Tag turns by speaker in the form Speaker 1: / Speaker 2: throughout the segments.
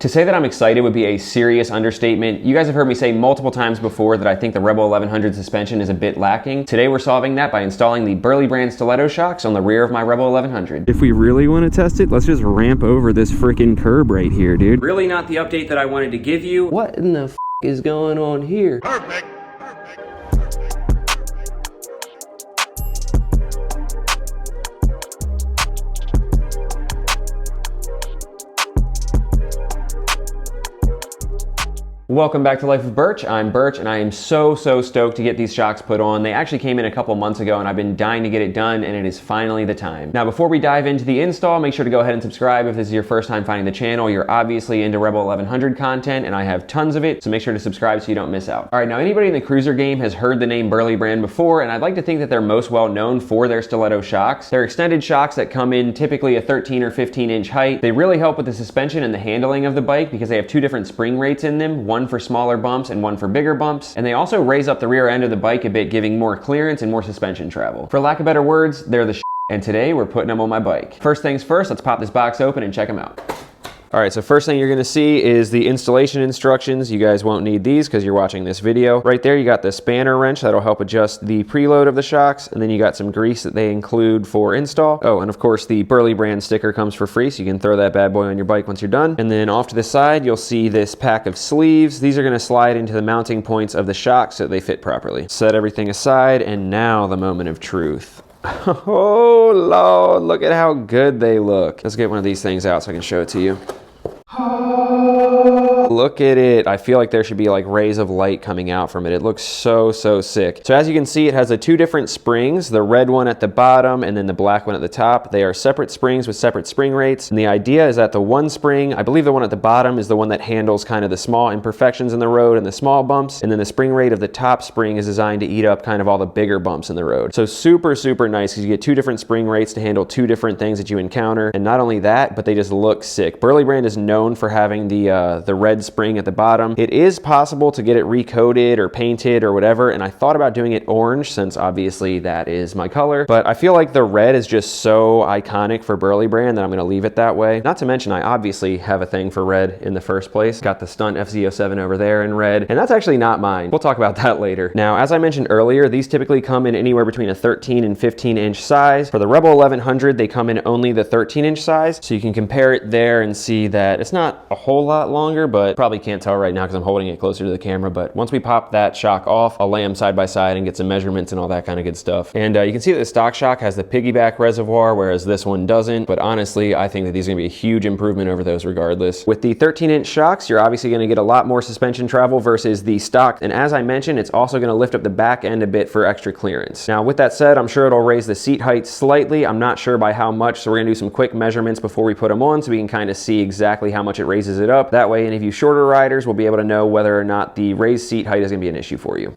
Speaker 1: To say that I'm excited would be a serious understatement. You guys have heard me say multiple times before that I think the Rebel 1100 suspension is a bit lacking. Today we're solving that by installing the Burly Brand Stiletto Shocks on the rear of my Rebel 1100.
Speaker 2: If we really want to test it, let's just ramp over this freaking curb right here, dude.
Speaker 1: Really not the update that I wanted to give you.
Speaker 2: What in the f is going on here?
Speaker 3: Perfect.
Speaker 1: Welcome back to Life of Birch. I'm Birch and I am so stoked to get these shocks put on. They actually came in a couple months ago and I've been dying to get it done, and it is finally the time. Now before we dive into the install, make sure to go ahead and subscribe if this is your first time finding the channel. You're obviously into Rebel 1100 content and I have tons of it, so make sure to subscribe so you don't miss out. Alright, now anybody in the cruiser game has heard the name Burly Brand before, and I'd like to think that they're most well known for their stiletto shocks. They're extended shocks that come in typically a 13 or 15 inch height. They really help with the suspension and the handling of the bike because they have two different spring rates in them, one for smaller bumps and one for bigger bumps, and they also raise up the rear end of the bike a bit, giving more clearance and more suspension travel. For lack of better words, they're the and today we're putting them on my bike. First things first, let's pop this box open and check them out. All right, so first thing you're gonna see is the installation instructions. You guys won't need these because you're watching this video. Right there, you got the spanner wrench that'll help adjust the preload of the shocks, and then you got some grease that they include for install. Oh, and of course the Burly Brand sticker comes for free, so you can throw that bad boy on your bike once you're done. And then off to the side, you'll see this pack of sleeves. These are gonna slide into the mounting points of the shocks so they fit properly. Set everything aside, and now the moment of truth. Oh Lord, look at how good they look. Let's get one of these things out so I can show it to you. Look at it. I feel like there should be like rays of light coming out from it. It looks so sick. So as you can see, it has the two different springs, the red one at the bottom and then the black one at the top. They are separate springs with separate spring rates. And the idea is that the one spring, I believe the one at the bottom is the one that handles kind of the small imperfections in the road and the small bumps. And then the spring rate of the top spring is designed to eat up kind of all the bigger bumps in the road. So super nice because you get two different spring rates to handle two different things that you encounter. And not only that, but they just look sick. Burly Brand is known for having the red spring at the bottom. It is possible to get it recoated or painted or whatever, and I thought about doing it orange since obviously that is my color, but I feel like the red is just so iconic for Burly Brand that I'm gonna leave it that way. Not to mention I obviously have a thing for red in the first place. Got the Stunt FZ07 over there in red, and that's actually not mine. We'll talk about that later. Now, as I mentioned earlier, these typically come in anywhere between a 13 and 15 inch size. For the Rebel 1100, they come in only the 13 inch size, so you can compare it there and see that it's not a whole lot longer, but probably can't tell right now because I'm holding it closer to the camera. But once we pop that shock off, I'll lay them side by side and get some measurements and all that kind of good stuff. And you can see that the stock shock has the piggyback reservoir, whereas this one doesn't. But honestly, I think that these are gonna be a huge improvement over those regardless. With the 13 inch shocks, you're obviously gonna get a lot more suspension travel versus the stock. And as I mentioned, it's also gonna lift up the back end a bit for extra clearance. Now with that said, I'm sure it'll raise the seat height slightly. I'm not sure by how much, so we're gonna do some quick measurements before we put them on so we can kind of see exactly how much it raises it up. That way, any of you shorter riders will be able to know whether or not the raised seat height is gonna be an issue for you.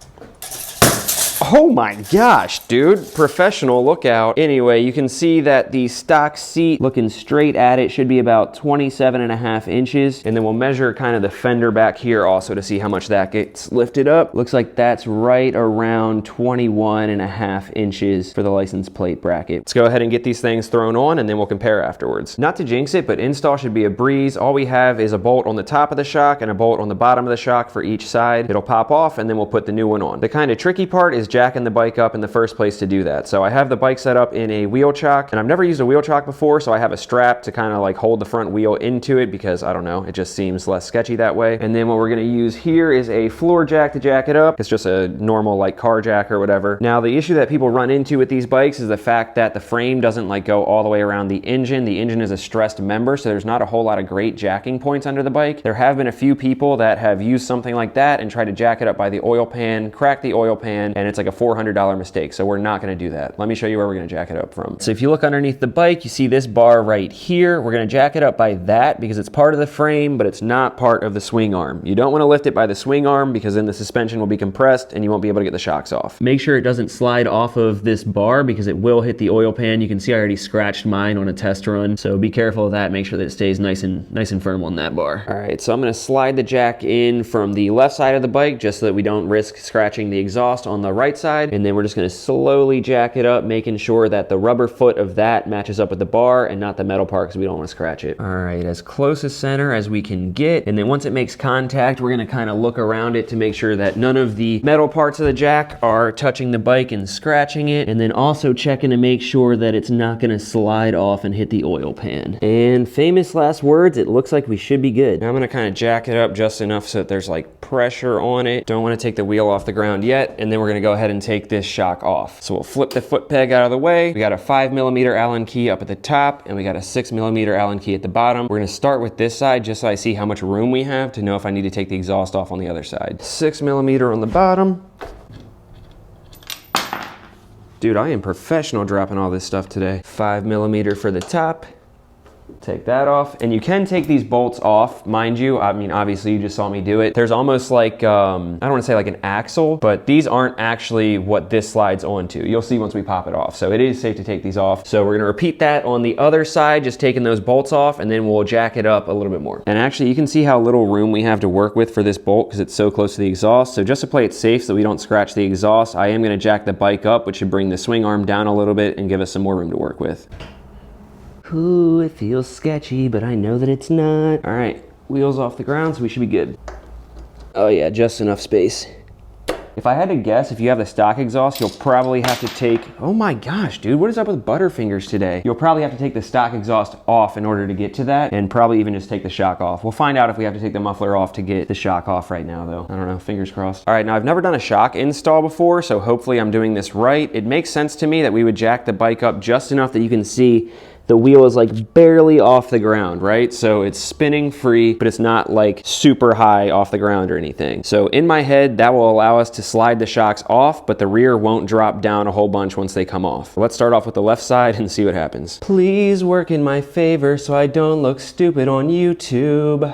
Speaker 1: Oh my gosh, dude, professional, look out. Anyway, you can see that the stock seat, looking straight at it, should be about 27.5 inches. And then we'll measure kind of the fender back here also to see how much that gets lifted up. Looks like that's right around 21.5 inches for the license plate bracket. Let's go ahead and get these things thrown on and then we'll compare afterwards. Not to jinx it, but install should be a breeze. All we have is a bolt on the top of the shock and a bolt on the bottom of the shock for each side. It'll pop off and then we'll put the new one on. The kind of tricky part is jacking the bike up in the first place to do that. So I have the bike set up in a wheel chock, and I've never used a wheel chock before, so I have a strap to kind of like hold the front wheel into it because I don't know, it just seems less sketchy that way. And then what we're gonna use here is a floor jack to jack it up. It's just a normal like car jack or whatever. Now the issue that people run into with these bikes is the fact that the frame doesn't like go all the way around the engine. The engine is a stressed member, so there's not a whole lot of great jacking points under the bike. There have been a few people that have used something like that and tried to jack it up by the oil pan, crack the oil pan, and it's like a $400 mistake, so we're not going to do that. Let me show you where we're going to jack it up from. So if you look underneath the bike, you see this bar right here. We're going to jack it up by that because it's part of the frame, but it's not part of the swing arm. You don't want to lift it by the swing arm because then the suspension will be compressed and you won't be able to get the shocks off. Make sure it doesn't slide off of this bar because it will hit the oil pan. You can see I already scratched mine on a test run, so be careful of that. Make sure that it stays nice and firm on that bar. All right, so I'm going to slide the jack in from the left side of the bike just so that we don't risk scratching the exhaust on the right right side, and then we're just gonna slowly jack it up, making sure that the rubber foot of that matches up with the bar and not the metal part, because we don't want to scratch it. All right, as close as center as we can get, and then once it makes contact, we're gonna kind of look around it to make sure that none of the metal parts of the jack are touching the bike and scratching it, and then also checking to make sure that it's not gonna slide off and hit the oil pan. And famous last words, it looks like we should be good. Now I'm gonna kind of jack it up just enough so that there's like pressure on it. Don't want to take the wheel off the ground yet, and then we're gonna go ahead and take this shock off. So we'll flip the foot peg out of the way. We got a 5mm Allen key up at the top, and we got a 6mm Allen key at the bottom. We're gonna start with this side just so I see how much room we have to know if I need to take the exhaust off on the other side. 6mm on the bottom. Dude, I am professional dropping all this stuff today. 5mm for the top. Take that off, and you can take these bolts off, mind you. I mean, obviously you just saw me do it. There's almost like, I don't want to say like an axle, but these aren't actually what this slides onto. You'll see once we pop it off. So it is safe to take these off. So we're gonna repeat that on the other side, just taking those bolts off, and then we'll jack it up a little bit more. And actually you can see how little room we have to work with for this bolt because it's so close to the exhaust. So just to play it safe so we don't scratch the exhaust, I am gonna jack the bike up, which should bring the swing arm down a little bit and give us some more room to work with. Ooh, it feels sketchy, but I know that it's not. All right, wheels off the ground, so we should be good. Oh yeah, just enough space. If I had to guess, if you have the stock exhaust, you'll probably have to take, oh my gosh, dude, what is up with Butterfingers today? You'll probably have to take the stock exhaust off in order to get to that, and probably even just take the shock off. We'll find out if we have to take the muffler off to get the shock off right now though. I don't know, fingers crossed. All right, now I've never done a shock install before, so hopefully I'm doing this right. It makes sense to me that we would jack the bike up just enough that you can see the wheel is like barely off the ground, right? So it's spinning free, but it's not like super high off the ground or anything. So in my head, that will allow us to slide the shocks off, but the rear won't drop down a whole bunch once they come off. Let's start off with the left side and see what happens. Please work in my favor so I don't look stupid on YouTube.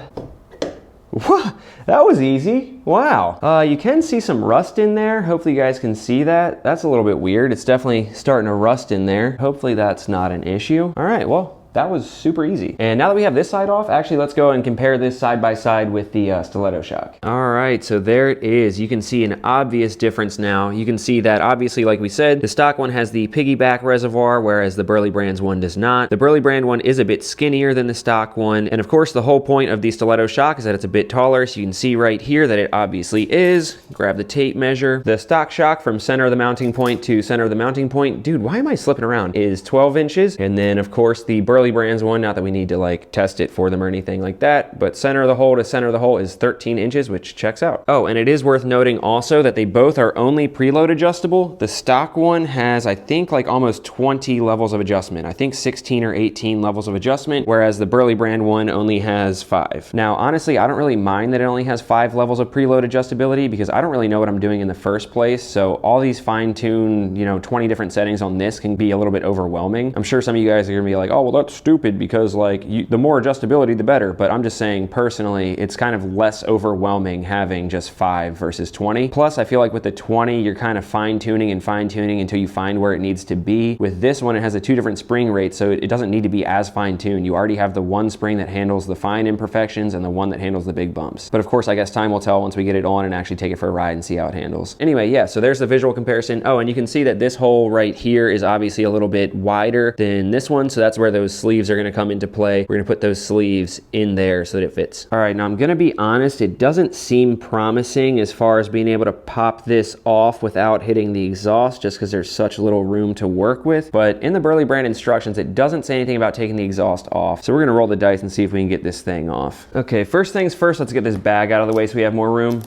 Speaker 1: Whoa, that was easy. Wow. You can see some rust in there. Hopefully you guys can see that. That's a little bit weird. It's definitely starting to rust in there. Hopefully that's not an issue. All right, well, that was super easy. And now that we have this side off, actually let's go and compare this side by side with the Stiletto Shock. All right, so there it is. You can see an obvious difference now. You can see that obviously, like we said, the stock one has the piggyback reservoir, whereas the Burly Brand's one does not. The Burly Brand one is a bit skinnier than the stock one. And of course, the whole point of the Stiletto Shock is that it's a bit taller. So you can see right here that it obviously is. Grab the tape measure. The stock shock from center of the mounting point to center of the mounting point, dude, why am I slipping around? Is 12 inches. And then of course the Burly Brand's one, not that we need to like test it for them or anything like that, but center of the hole to center of the hole is 13 inches, which checks out. Oh, and it is worth noting also that they both are only preload adjustable. The stock one has, I think, like almost 20 levels of adjustment. I think 16 or 18 levels of adjustment, whereas the Burly Brand one only has 5. Now, honestly, I don't really mind that it only has 5 levels of preload adjustability because I don't really know what I'm doing in the first place. So all these fine-tuned, 20 different settings on this can be a little bit overwhelming. I'm sure some of you guys are gonna be like, oh, well, that's stupid because like the more adjustability, the better. But I'm just saying personally, it's kind of less overwhelming having just 5 versus 20. Plus, I feel like with the 20, you're kind of fine-tuning until you find where it needs to be. With this one, it has a 2 different spring rates, so it doesn't need to be as fine-tuned. You already have the one spring that handles the fine imperfections and the one that handles the big bumps. But of course, I guess time will tell once we get it on and actually take it for a ride and see how it handles. Anyway, yeah, so there's the visual comparison. Oh, and you can see that this hole right here is obviously a little bit wider than this one, so that's where those sleeves are gonna come into play. We're gonna put those sleeves in there so that it fits. All right, now I'm gonna be honest, it doesn't seem promising as far as being able to pop this off without hitting the exhaust, just because there's such little room to work with. But in the Burly Brand instructions, it doesn't say anything about taking the exhaust off. So we're gonna roll the dice and see if we can get this thing off. Okay, first things first, let's get this bag out of the way so we have more room.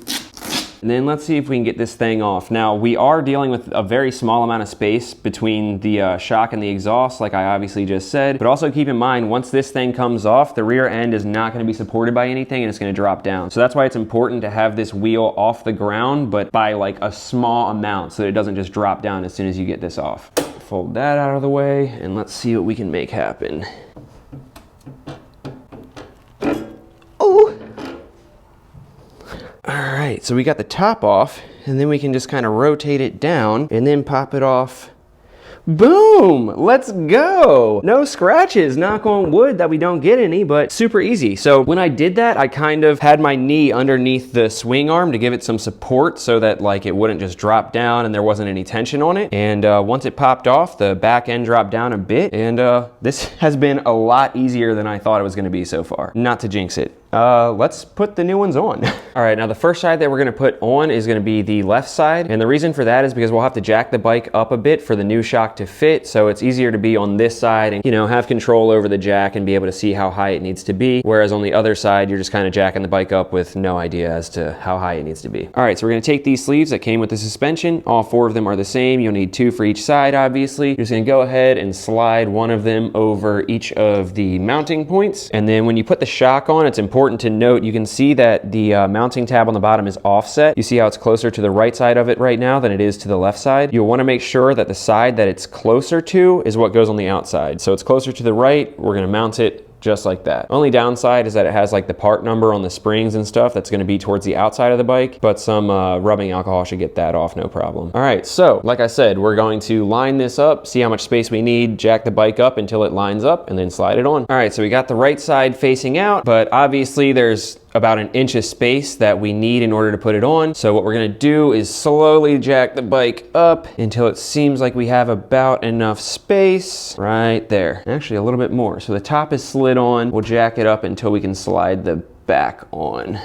Speaker 1: And then let's see if we can get this thing off. Now, we are dealing with a very small amount of space between the shock and the exhaust, like I obviously just said. But also keep in mind, once this thing comes off, the rear end is not gonna be supported by anything and it's gonna drop down. So that's why it's important to have this wheel off the ground, but by like a small amount so that it doesn't just drop down as soon as you get this off. Fold that out of the way and let's see what we can make happen. All right, so we got the top off and then we can just kind of rotate it down and then pop it off Boom! Let's go! No scratches, knock on wood that we don't get any, but super easy. So when I did that, I kind of had my knee underneath the swing arm to give it some support so that like it wouldn't just drop down and there wasn't any tension on it. And once it popped off, the back end dropped down a bit, and this has been a lot easier than I thought it was gonna be so far. Not to jinx it. Let's put the new ones on. All right, now the first side that we're gonna put on is gonna be the left side. And the reason for that is because we'll have to jack the bike up a bit for the new shock to fit. So it's easier to be on this side and, you know, have control over the jack and be able to see how high it needs to be. Whereas on the other side, you're just kind of jacking the bike up with no idea as to how high it needs to be. All right, so we're gonna take these sleeves that came with the suspension. All 4 of them are the same. You'll need 2 for each side, obviously. You're just gonna go ahead and slide one of them over each of the mounting points. And then when you put the shock on, it's important to note, you can see that the mounting tab on the bottom is offset. You see how it's closer to the right side of it right now than it is to the left side. You'll wanna make sure that the side that it's closer to is what goes on the outside. So it's closer to the right, we're gonna mount it just like that. Only downside is that it has like the part number on the springs and stuff that's gonna be towards the outside of the bike, but some rubbing alcohol should get that off, no problem. All right, so like I said, we're going to line this up, see how much space we need, jack the bike up until it lines up, and then slide it on. All right, so we got the right side facing out, but obviously there's about an inch of space that we need in order to put it on. So what we're gonna do is slowly jack the bike up until it seems like we have about enough space right there. Actually a little bit more. So the top is slid on. We'll jack it up until we can slide the back on.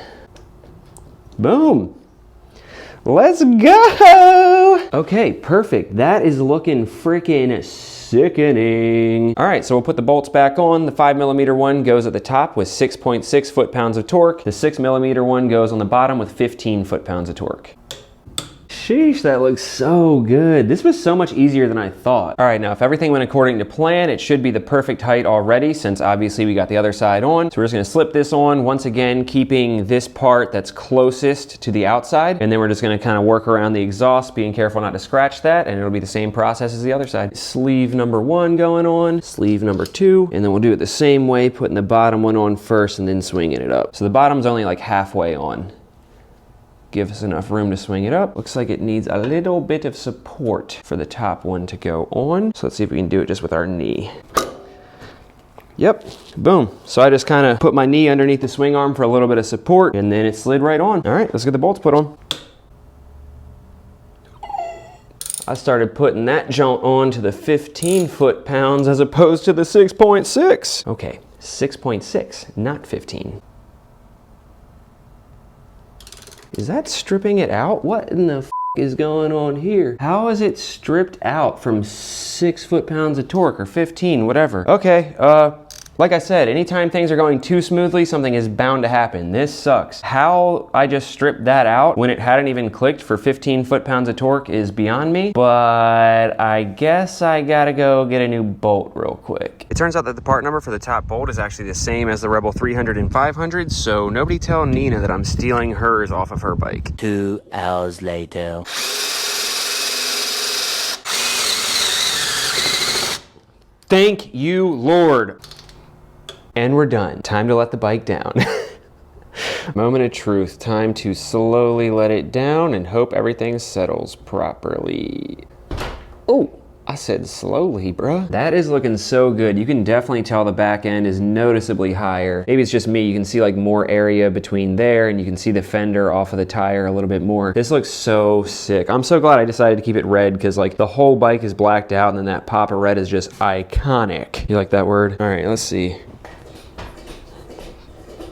Speaker 1: Boom. Let's go. Okay, perfect. That is looking freaking sickening. All right, so we'll put the bolts back on. The 5mm one goes at the top with 6.6 foot-pounds of torque. The 6mm one goes on the bottom with 15 foot-pounds of torque. Sheesh, that looks so good. This was so much easier than I thought. All right, now if everything went according to plan, it should be the perfect height already, since obviously we got the other side on. So we're just gonna slip this on, once again, keeping this part that's closest to the outside. And then we're just gonna kind of work around the exhaust, being careful not to scratch that, and it'll be the same process as the other side. Sleeve number 1 going on, sleeve number 2, and then we'll do it the same way, putting the bottom one on first and then swinging it up. So the bottom's only like halfway on. Give us enough room to swing it up. Looks like it needs a little bit of support for the top one to go on. So let's see if we can do it just with our knee. Yep, boom. So I just kind of put my knee underneath the swing arm for a little bit of support, and then it slid right on. All right, let's get the bolts put on. I started putting that joint on to the 15 foot-pounds as opposed to the 6.6. Okay, 6.6, not 15. Is that stripping it out? What in the f is going on here? How is it stripped out from 6 foot-pounds of torque or 15, whatever? Okay, like I said, anytime things are going too smoothly, something is bound to happen. This sucks. How I just stripped that out when it hadn't even clicked for 15 foot-pounds of torque is beyond me, but I guess I gotta go get a new bolt real quick. It turns out that the part number for the top bolt is actually the same as the Rebel 300 and 500, so nobody tell Nina that I'm stealing hers off of her bike.
Speaker 3: 2 hours later.
Speaker 1: Thank you, Lord. And we're done. Time to let the bike down. Moment of truth. Time to slowly let it down and hope everything settles properly. Oh, I said slowly, bruh. That is looking so good. You can definitely tell the back end is noticeably higher. Maybe it's just me. You can see like more area between there, and you can see the fender off of the tire a little bit more. This looks so sick. I'm so glad I decided to keep it red, because like the whole bike is blacked out, and then that pop of red is just iconic. You like that word? All right, let's see.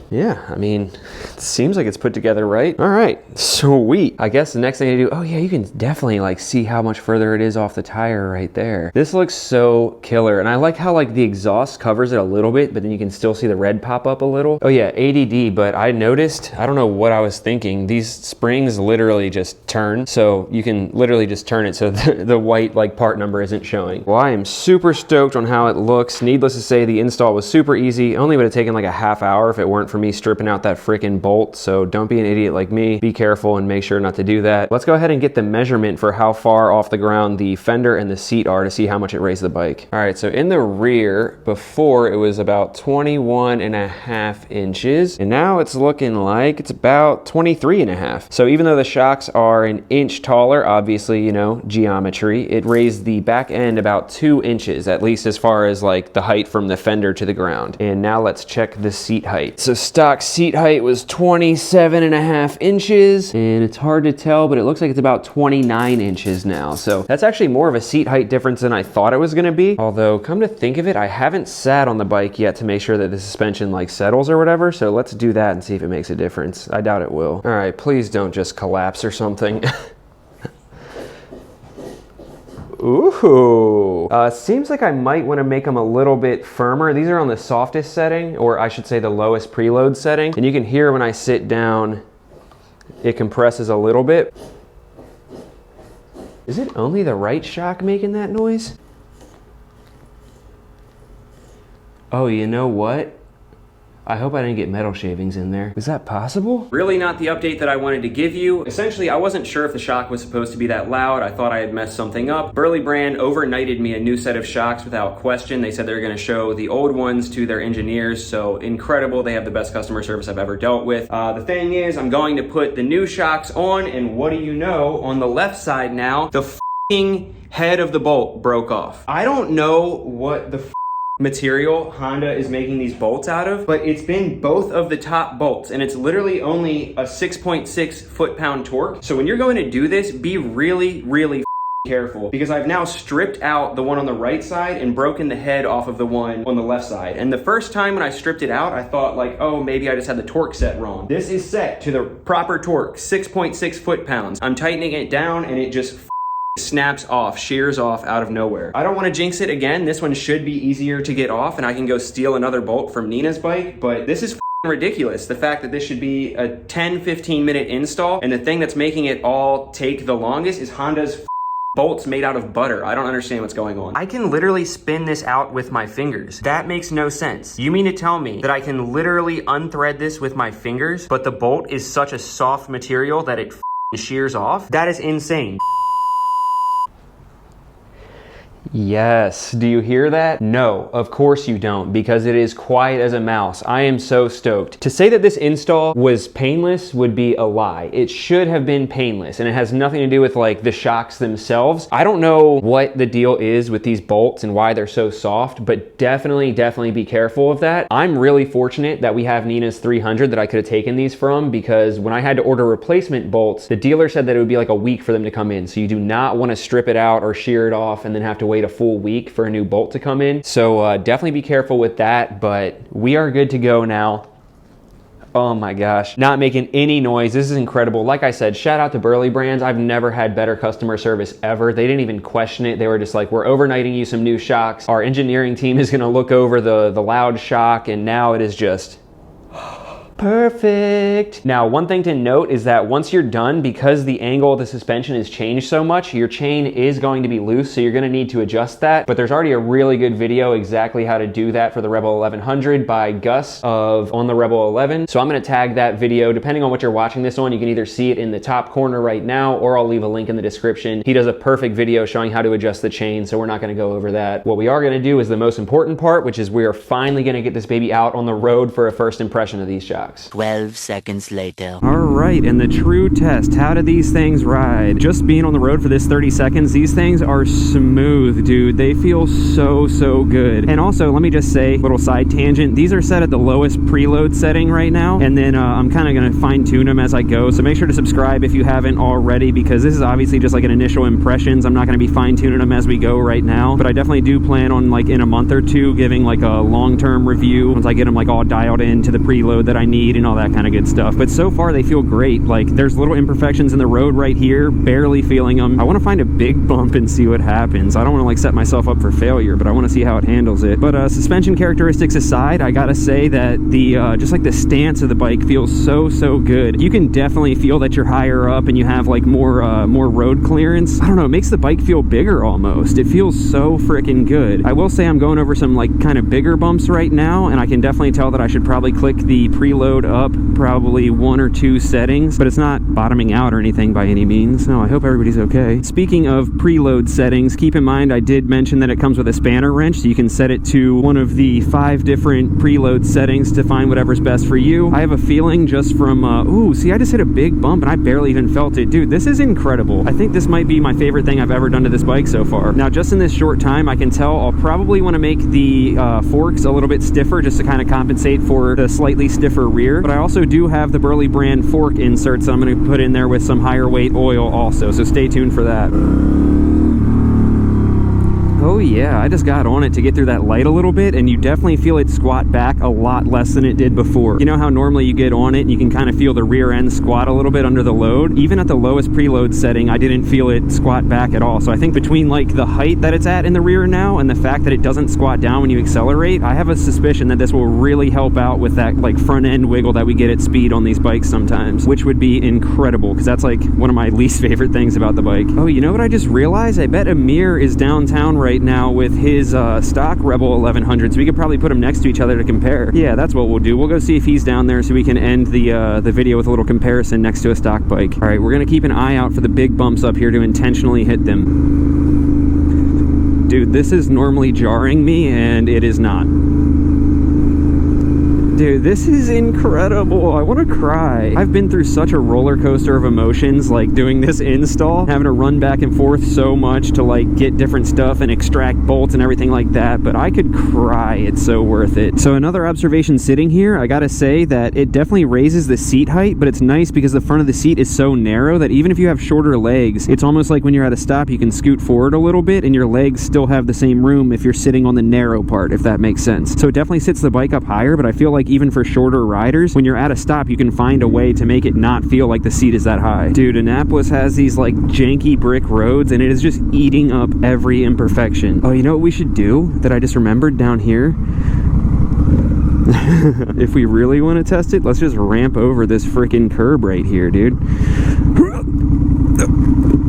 Speaker 1: Yeah, I mean, it seems like it's put together right. All right, sweet. I guess the next thing to do, oh yeah, you can definitely like see how much further it is off the tire right there. This looks so killer. And I like how like the exhaust covers it a little bit, but then you can still see the red pop up a little. Oh yeah, ADD, but I noticed, I don't know what I was thinking, these springs literally just turn. So you can literally just turn it so the white like part number isn't showing. Well, I am super stoked on how it looks. Needless to say, the install was super easy. Only would have taken like a half hour if it weren't for me me stripping out that freaking bolt, so don't be an idiot like me. Be careful and make sure not to do that. Let's go ahead and get the measurement for how far off the ground the fender and the seat are to see how much it raised the bike. All right, so in the rear, before it was about 21.5 inches, and now it's looking like it's about 23.5. So even though the shocks are an inch taller, obviously, you know, geometry, it raised the back end about 2 inches, at least as far as like the height from the fender to the ground. And now let's check the seat height. So stock seat height was 27.5 inches, and it's hard to tell, but it looks like it's about 29 inches now. So that's actually more of a seat height difference than I thought it was gonna be. Although, come to think of it, I haven't sat on the bike yet to make sure that the suspension like settles or whatever, so let's do that and see if it makes a difference. I doubt it will. All right, please don't just collapse or something. Ooh, seems like I might want to make them a little bit firmer. These are on the softest setting, or I should say the lowest preload setting. And you can hear when I sit down, it compresses a little bit. Is it only the right shock making that noise? Oh, you know what? I hope I didn't get metal shavings in there. Is that possible? Really not the update that I wanted to give you. Essentially, I wasn't sure if the shock was supposed to be that loud. I thought I had messed something up. Burly Brand overnighted me a new set of shocks without question. They said they were gonna show the old ones to their engineers, so incredible. They have the best customer service I've ever dealt with. The thing is, I'm going to put the new shocks on, and what do you know? On the left side now, the f***ing head of the bolt broke off. I don't know what the material Honda is making these bolts out of, but it's been both of the top bolts, and it's literally only a 6.6 foot-pound torque. So when you're going to do this, be really, really careful, because I've now stripped out the one on the right side and broken the head off of the one on the left side. And the first time when I stripped it out, I thought like, oh, maybe I just had the torque set wrong. This is set to the proper torque, 6.6 foot-pounds. I'm tightening it down and it just snaps off, shears off out of nowhere. I don't want to jinx it again. This one should be easier to get off and I can go steal another bolt from Nina's bike, but this is ridiculous. The fact that this should be a 10-15 minute install, and the thing that's making it all take the longest is Honda's bolts made out of butter. I don't understand what's going on. I can literally spin this out with my fingers. That makes no sense. You mean to tell me that I can literally unthread this with my fingers, but the bolt is such a soft material that it shears off? That is insane. Yes, do you hear that? No, of course you don't, because it is quiet as a mouse. I am so stoked. To say that this install was painless would be a lie. It should have been painless, and it has nothing to do with like the shocks themselves. I don't know what the deal is with these bolts and why they're so soft, but definitely be careful of that. I'm really fortunate that we have Nina's 300 that I could have taken these from, because when I had to order replacement bolts, the dealer said that it would be like a week for them to come in. So you do not want to strip it out or shear it off and then have to wait a full week for a new bolt to come in. So definitely be careful with that, but we are good to go now. Oh my gosh, not making any noise. This is incredible. Like I said, shout out to Burly Brands. I've never had better customer service ever. They didn't even question it. They were just like, we're overnighting you some new shocks. Our engineering team is gonna look over the loud shock, and now it is just perfect. Now, one thing to note is that once you're done, because the angle of the suspension has changed so much, your chain is going to be loose, so you're gonna need to adjust that. But there's already a really good video exactly how to do that for the Rebel 1100 by Gus on the Rebel 11. So I'm gonna tag that video. Depending on what you're watching this on, you can either see it in the top corner right now, or I'll leave a link in the description. He does a perfect video showing how to adjust the chain, so we're not gonna go over that. What we are gonna do is the most important part, which is we are finally gonna get this baby out on the road for a first impression of these shocks.
Speaker 3: 12 seconds later.
Speaker 2: All right, and the true test. How do these things ride? Just being on the road for this 30 seconds, these things are smooth, dude. They feel so good. And also, let me just say, little side tangent, these are set at the lowest preload setting right now, and then I'm kind of gonna fine tune them as I go. So make sure to subscribe if you haven't already, because this is obviously just like an initial impressions. I'm not gonna be fine tuning them as we go right now, but I definitely do plan on like in a month or two giving like a long-term review once I get them like all dialed into the preload that I need and all that kind of good stuff. But so far they feel great. Like there's little imperfections in the road right here, barely feeling them. I want to find a big bump and see what happens. I don't want to like set myself up for failure, but I want to see how it handles it. But suspension characteristics aside, I gotta say that the just like the stance of the bike feels so good. You can definitely feel that you're higher up and you have like more road clearance. I don't know, it makes the bike feel bigger almost. It feels so freaking good. I will say I'm going over some like kind of bigger bumps right now, and I can definitely tell that I should probably click the preload preload up probably 1 or 2 settings, but it's not bottoming out or anything by any means. No, I hope everybody's okay. Speaking of preload settings, keep in mind I did mention that it comes with a spanner wrench, so you can set it to one of the 5 different preload settings to find whatever's best for you. I have a feeling just from, ooh, see, I just hit a big bump and I barely even felt it. Dude, this is incredible. I think this might be my favorite thing I've ever done to this bike so far. Now, just in this short time, I can tell I'll probably want to make the forks a little bit stiffer just to kind of compensate for the slightly stiffer rear. But I also do have the Burly Brand fork inserts that I'm going to put in there with some higher weight oil also, so stay tuned for that. Oh yeah, I just got on it to get through that light a little bit, and you definitely feel it squat back a lot less than it did before. You know how normally you get on it and you can kind of feel the rear end squat a little bit under the load? Even at the lowest preload setting, I didn't feel it squat back at all. So I think between like the height that it's at in the rear now and the fact that it doesn't squat down when you accelerate, I have a suspicion that this will really help out with that like front end wiggle that we get at speed on these bikes sometimes, which would be incredible because that's like one of my least favorite things about the bike. Oh, you know what I just realized? I bet Amir is downtown right now with his stock Rebel 1100, so we could probably put them next to each other to compare. Yeah, that's what we'll do. We'll go see if he's down there so we can end the video with a little comparison next to a stock bike. All right, we're gonna keep an eye out for the big bumps up here to intentionally hit them. Dude, this is normally jarring me and it is not. Dude, this is incredible. I want to cry. I've been through such a roller coaster of emotions, like doing this install, having to run back and forth so much to like get different stuff and extract bolts and everything like that, but I could cry. It's so worth it. So another observation sitting here, I gotta say that it definitely raises the seat height, but it's nice because the front of the seat is so narrow that even if you have shorter legs, it's almost like when you're at a stop, you can scoot forward a little bit and your legs still have the same room if you're sitting on the narrow part, if that makes sense. So it definitely sits the bike up higher, but I feel like even for shorter riders, when you're at a stop, you can find a way to make it not feel like the seat is that high. Dude, Annapolis has these like janky brick roads and it is just eating up every imperfection. Oh, you know what we should do that I just remembered down here? If we really want to test it, let's just ramp over this freaking curb right here, dude.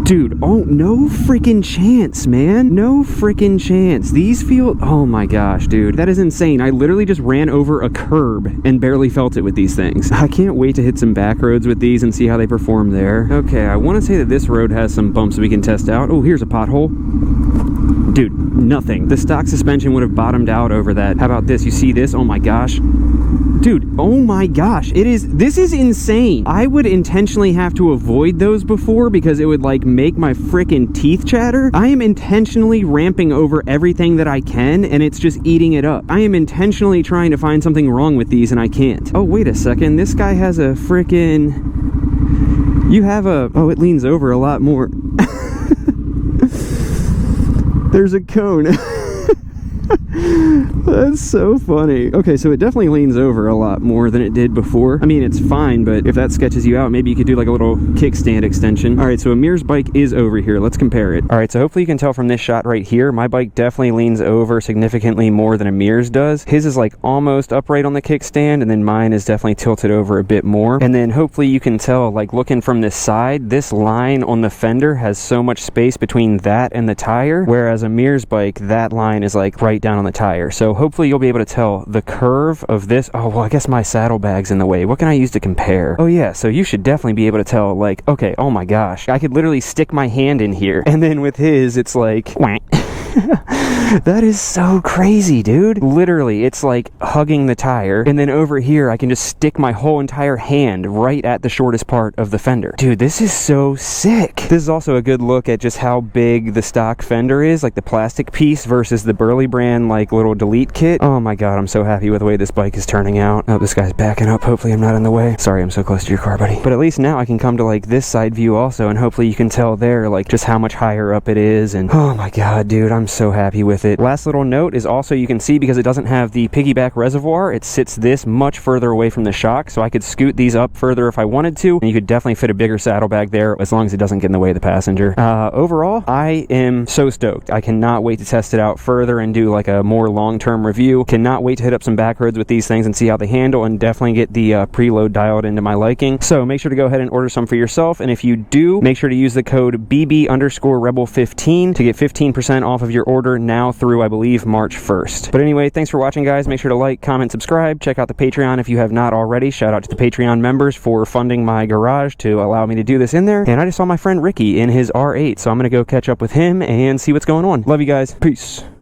Speaker 2: Dude, oh, no freaking chance, man. No freaking chance. These feel... Oh my gosh, dude. That is insane. I literally just ran over a curb and barely felt it with these things. I can't wait to hit some back roads with these and see how they perform there. Okay, I want to say that this road has some bumps we can test out. Oh, here's a pothole. Dude, nothing. The stock suspension would have bottomed out over that. How about this? You see this? Oh my gosh. Dude, oh my gosh, this is insane. I would intentionally have to avoid those before because it would like make my freaking teeth chatter. I am intentionally ramping over everything that I can and it's just eating it up. I am intentionally trying to find something wrong with these and I can't. Oh, wait a second. This guy has a freaking... You have a... Oh, it leans over a lot more. There's a cone. That's so funny. Okay, so it definitely leans over a lot more than it did before. I mean, it's fine, but if that sketches you out, maybe you could do like a little kickstand extension. All right, so Amir's bike is over here. Let's compare it. All right, so hopefully you can tell from this shot right here, my bike definitely leans over significantly more than Amir's does. His is like almost upright on the kickstand, and then mine is definitely tilted over a bit more. And then hopefully you can tell, like looking from this side, this line on the fender has so much space between that and the tire, whereas Amir's bike, that line is like right down on the tire. So hopefully you'll be able to tell the curve of this. Oh, well, I guess my saddlebag's in the way. What can I use to compare? Oh yeah, so you should definitely be able to tell, like, okay, oh my gosh, I could literally stick my hand in here, and then with his, it's like, wah. That is so crazy, dude. Literally, it's like hugging the tire, and then over here, I can just stick my whole entire hand right at the shortest part of the fender. Dude, this is so sick. This is also a good look at just how big the stock fender is, like the plastic piece versus the Burly Brand, like, little delete kit. Oh my god, I'm so happy with the way this bike is turning out. Oh, this guy's backing up. Hopefully I'm not in the way. Sorry, I'm so close to your car, buddy. But at least now I can come to, like, this side view also, and hopefully you can tell there, like, just how much higher up it is, and oh my god, dude, I'm so happy with it. Last little note is also, you can see because it doesn't have the piggyback reservoir, it sits this much further away from the shock, so I could scoot these up further if I wanted to, and you could definitely fit a bigger saddlebag there as long as it doesn't get in the way of the passenger. Overall, I am so stoked. I cannot wait to test it out further and do like a more long-term review. Cannot wait to hit up some back roads with these things and see how they handle, and definitely get the preload dialed into my liking. So make sure to go ahead and order some for yourself, and if you do, make sure to use the code BB_Rebel15 to get 15% off of of your order now through, I believe, March 1st. But anyway, thanks for watching, guys. Make sure to like, comment, subscribe. Check out the Patreon if you have not already. Shout out to the Patreon members for funding my garage to allow me to do this in there. And I just saw my friend Ricky in his R8, so I'm going to go catch up with him and see what's going on. Love you guys. Peace.